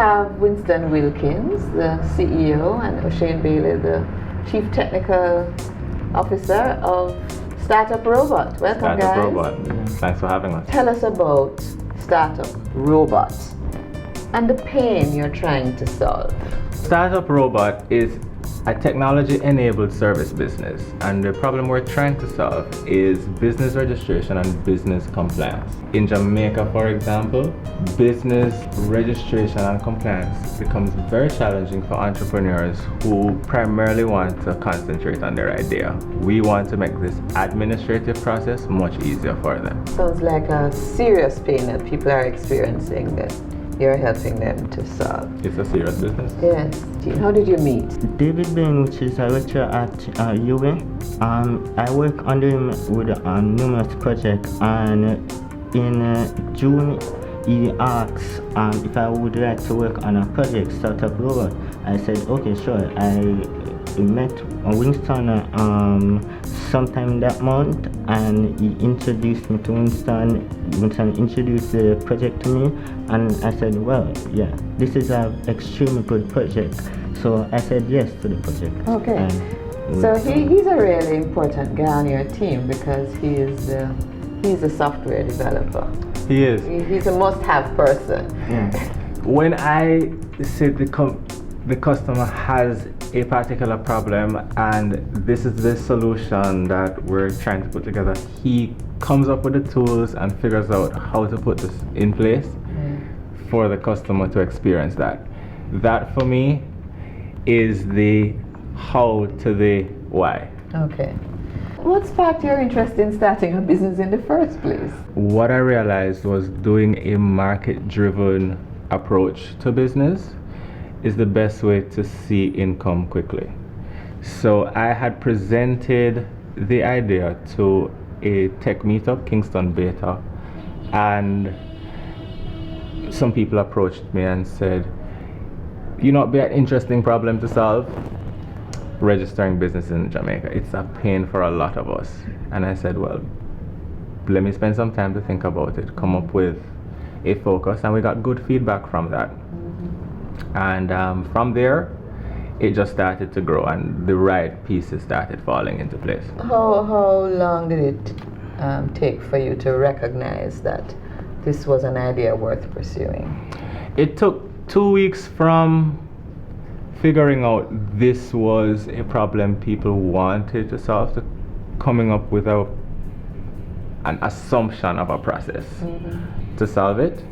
have Winston Wilkins, the CEO, and O'Shane Bailey, the Chief Technical Officer of Startup Robot. Welcome, guys. Startup Robot. Thanks for having us. Tell us about Startup Robot and the pain you're trying to solve. Startup Robot is a technology-enabled service business, and the problem we're trying to solve is business registration and business compliance. In Jamaica, for example, business registration and compliance becomes very challenging for entrepreneurs who primarily want to concentrate on their idea. We want to make this administrative process much easier for them. Sounds like a serious pain that people are experiencing that you're helping them to solve. It's a serious business. Yes. How did you meet? David Bain, which is a lecturer at UWE. I work under him with numerous projects, and in June he asked if I would like to work on a project, Startup Robot. I said, okay, sure. I met Winston sometime that month, and he introduced me to Winston. Winston introduced the project to me, and I said, well, yeah, this is an extremely good project. So I said yes to the project. Okay. So he's a really important guy on your team because he's a software developer. He is. He's a must-have person. Yeah. When I say the customer has a particular problem and this is the solution that we're trying to put together, he comes up with the tools and figures out how to put this in place for the customer to experience that. That for me is the how to the why. Okay. What sparked your interest in starting a business in the first place? What I realized was doing a market-driven approach to business is the best way to see income quickly. So I had presented the idea to a tech meetup, Kingston Beta, and some people approached me and said, you know, it'd be an interesting problem to solve, registering business in Jamaica. It's a pain for a lot of us. And I said, well, let me spend some time to think about it, come up with a focus, and we got good feedback from that. And from there, it just started to grow, and the right pieces started falling into place. How long did it take for you to recognize that this was an idea worth pursuing? It took 2 weeks from figuring out this was a problem people wanted to solve to coming up with an assumption of a process to solve it.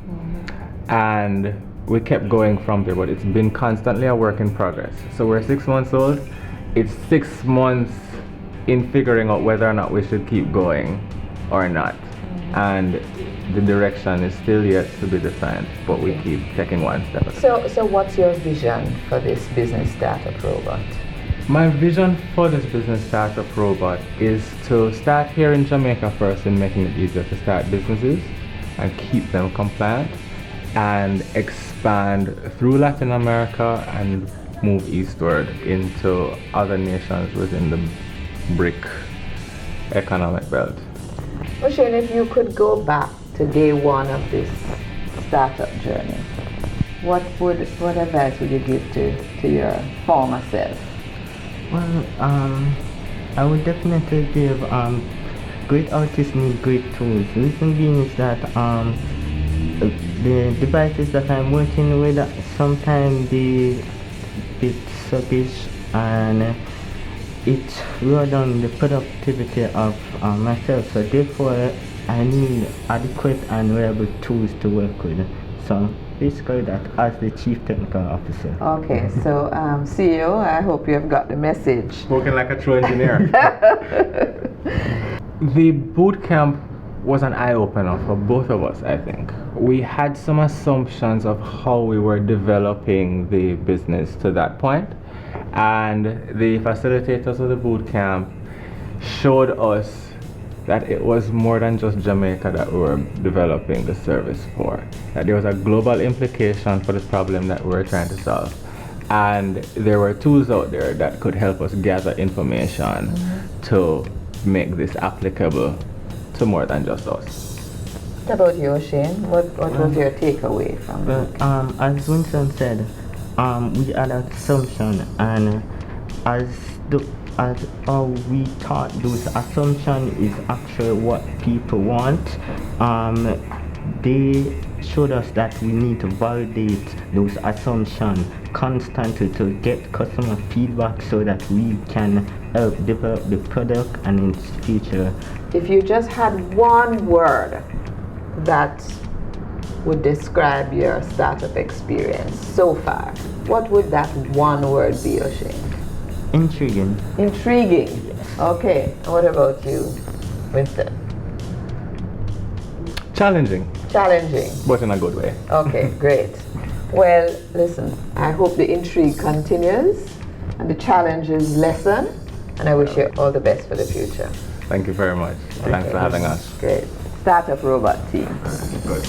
And we kept going from there, but it's been constantly a work in progress. So we're 6 months old. It's 6 months in figuring out whether or not we should keep going or not. And the direction is still yet to be defined, but we keep taking one step at a time. So what's your vision for this business Startup Robot? My vision for this business Startup Robot is to start here in Jamaica first in making it easier to start businesses and keep them compliant, and expand through Latin America and move eastward into other nations within the BRIC economic belt. O'Shane, if you could go back to day one of this startup journey, what advice would you give to your former self? Well, I would definitely give great artists need great tools. The reason being is that the devices that I'm working with sometimes they bit sluggish, and it runs down the productivity of myself. So therefore, I need adequate and reliable tools to work with. So basically that as the Chief Technical Officer. Okay, so CEO, I hope you have got the message. Spoken like a true engineer. The boot camp was an eye-opener for both of us, I think. We had some assumptions of how we were developing the business to that point, and the facilitators of the boot camp showed us that it was more than just Jamaica that we were developing the service for, that there was a global implication for the problem that we were trying to solve, and there were tools out there that could help us gather information to make this applicable to more than just us. What about you, Shane? What was your takeaway from Well, it? as Winston said, we had an assumption, and as the as how we thought those assumptions is actually what people want. They showed us that we need to validate those assumptions constantly to get customer feedback so that we can help develop the product and in its future. If you just had one word that would describe your startup experience so far, what would that one word be, O'Shane? Intriguing. Intriguing. Okay. What about you, Winston? Challenging, Challenging. but in a good way. Okay, great. Well, listen, I hope the intrigue continues and the challenges lessen, and I wish you all the best for the future. Thank you very much. Thanks for having us. Great. Startup Robot team. Good.